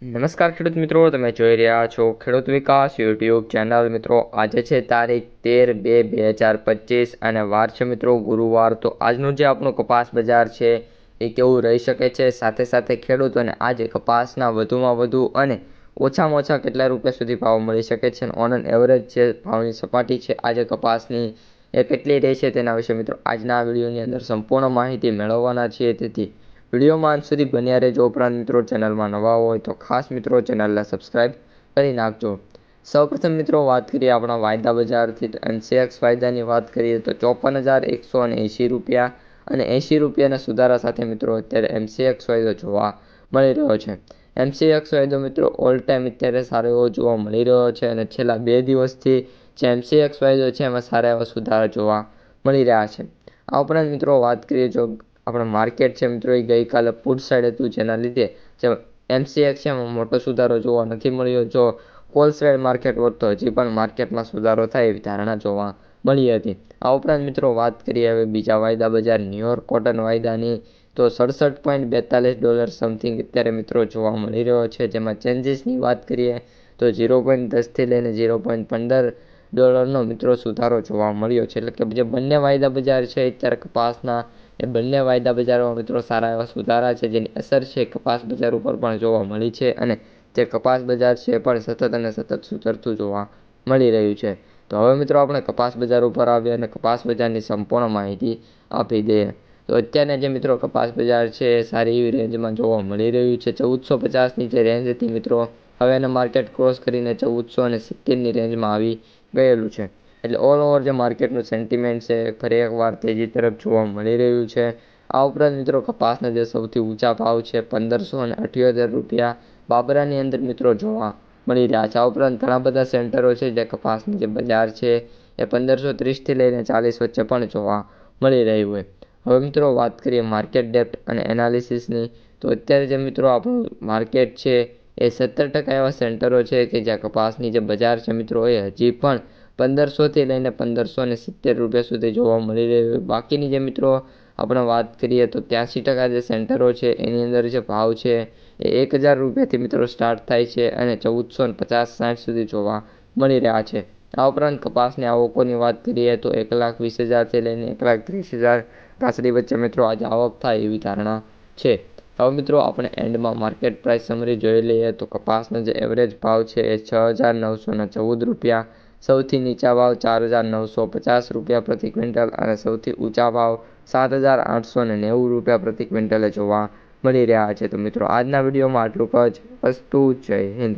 નમસ્કાર ખેડૂત મિત્રો, તમે જોઈ રહ્યા છો ખેડૂત વિકાસ યુટ્યુબ ચેનલ. મિત્રો આજે છે તારીખ 13/2/2025 અને વાર છે મિત્રો ગુરુવાર. તો આજનું જે આપણું કપાસ બજાર છે એ કેવું રહી શકે છે, સાથે સાથે ખેડૂતોને આજે કપાસના વધુમાં વધુ અને ઓછામાં ઓછા કેટલા રૂપિયા સુધી ભાવ મળી શકે છે, ઓન એન એવરેજ જે ભાવની સપાટી છે આજે કપાસની એ કેટલી રહી છે તેના વિશે મિત્રો આજના વિડીયોની અંદર સંપૂર્ણ માહિતી મેળવવાના છીએ. તેથી વિડીયોમાં અંત સુધી બન્યા રહેજો. ઉપરાંત મિત્રો ચેનલમાં નવા હોય તો ખાસ મિત્રો ચેનલને સબસ્ક્રાઈબ કરી નાખજો. સૌપ્રથમ મિત્રો વાત કરીએ આપણા વાયદા બજારથી. એમસીએક્સ વાયદાની વાત કરીએ તો 54,180 રૂપિયા અને 80 રૂપિયાના સુધારા સાથે મિત્રો અત્યારે એમસીએક્સ વાયદો જોવા મળી રહ્યો છે. એમસીએક્સ વાયદો મિત્રો ઓલ ટાઈમ અત્યારે સારો એવો જોવા મળી રહ્યો છે અને છેલ્લા 2 દિવસથી જે એમસીએક્સ વાયદો છે એમાં સારા એવા સુધારા જોવા મળી રહ્યા છે. આ ઉપરાંત મિત્રો વાત કરીએ જો આપણા માર્કેટ છે મિત્રો એ ગઈકાલે પુટ સાઈડ હતું, જેના લીધે જે એમસીએક્સ છે એમાં મોટો સુધારો જોવા નથી મળ્યો. જો કોલ સાઈડ માર્કેટ હોત તો હજી પણ માર્કેટમાં સુધારો થાય એવી ધારણા જોવા મળી હતી. આ ઉપરાંત મિત્રો વાત કરીએ હવે બીજા વાયદા બજાર ન્યુયોર્ક કોટન વાયદાની તો $67.42 સમથિંગ અત્યારે મિત્રો જોવા મળી રહ્યો છે. જેમાં ચેન્જીસની વાત કરીએ તો 0.10થી લઈને $0.15નો મિત્રો સુધારો જોવા મળ્યો છે. એટલે કે જે બંને વાયદા બજાર છે અત્યારે કપાસના એ બંને વાયદા બજારોમાં મિત્રો સારા એવા સુધારા છે, જેની અસર છે કપાસ બજાર ઉપર પણ જોવા મળી છે અને જે કપાસ બજાર છે એ પણ સતત અને સતત સુધરતું જોવા મળી રહ્યું છે. તો હવે મિત્રો આપણે કપાસ બજાર ઉપર આવીએ અને કપાસ બજારની સંપૂર્ણ માહિતી આપી દઈએ. તો અત્યારે જે મિત્રો કપાસ બજાર છે એ સારી એવી રેન્જમાં જોવા મળી રહ્યું છે. 1450ની જે રેન્જ હતી મિત્રો હવે એને માર્કેટ ક્રોસ કરીને 1470ની રેન્જમાં આવી ગયેલું છે. એટલે ઓલ ઓવર જે માર્કેટનું સેન્ટિમેન્ટ છે ફરી એકવાર તેજી તરફ જોવા મળી રહ્યું છે. આ ઉપરાંત મિત્રો કપાસના જે સૌથી ઊંચા ભાવ છે 1578 રૂપિયા બાબરાની અંદર મિત્રો જોવા મળી રહ્યા છે. આ ઉપરાંત ઘણા બધા સેન્ટરો છે જે કપાસની જે બજાર છે એ 1530થી લઈને 40 વચ્ચે પણ જોવા મળી રહ્યું હોય. હવે મિત્રો વાત કરીએ માર્કેટ ડેપ્થ અને એનાલિસિસની તો અત્યારે જે મિત્રો આપણું માર્કેટ છે એ 70% એવા સેન્ટરો છે કે જ્યાં કપાસની જે બજાર છે મિત્રો એ હજી પણ 1500થી લઈને 1570 રૂપિયા સુધી જોવા મળી રહ્યું હોય. બાકીની જે મિત્રો આપણે વાત કરીએ તો 83% જે સેન્ટરો છે એની અંદર જે ભાવ છે એ 1000 રૂપિયાથી મિત્રો સ્ટાર્ટ થાય છે અને 1450-60 સુધી જોવા મળી રહ્યા છે. આ ઉપરાંત કપાસની આવકોની વાત કરીએ તો 1,20,000થી લઈને 1,30,000 કાસડી વચ્ચે મિત્રો આજે આવક થાય એવી ધારણા છે. હવે મિત્રો આપણે એન્ડમાં માર્કેટ પ્રાઇસ સમરી જોઈ લઈએ તો કપાસનો જે એવરેજ ભાવ છે એ 6,914 રૂપિયા, સૌથી નીચા ભાવ 4,950 રૂપિયા પ્રતિ ક્વિન્ટલ અને સૌથી ઊંચા ભાવ 7,890 રૂપિયા પ્રતિ ક્વિન્ટલે જોવા મળી રહ્યા છે. તો મિત્રો આજના વિડીયોમાં આટલું જ. અસ્તુ. જય હિન્દ.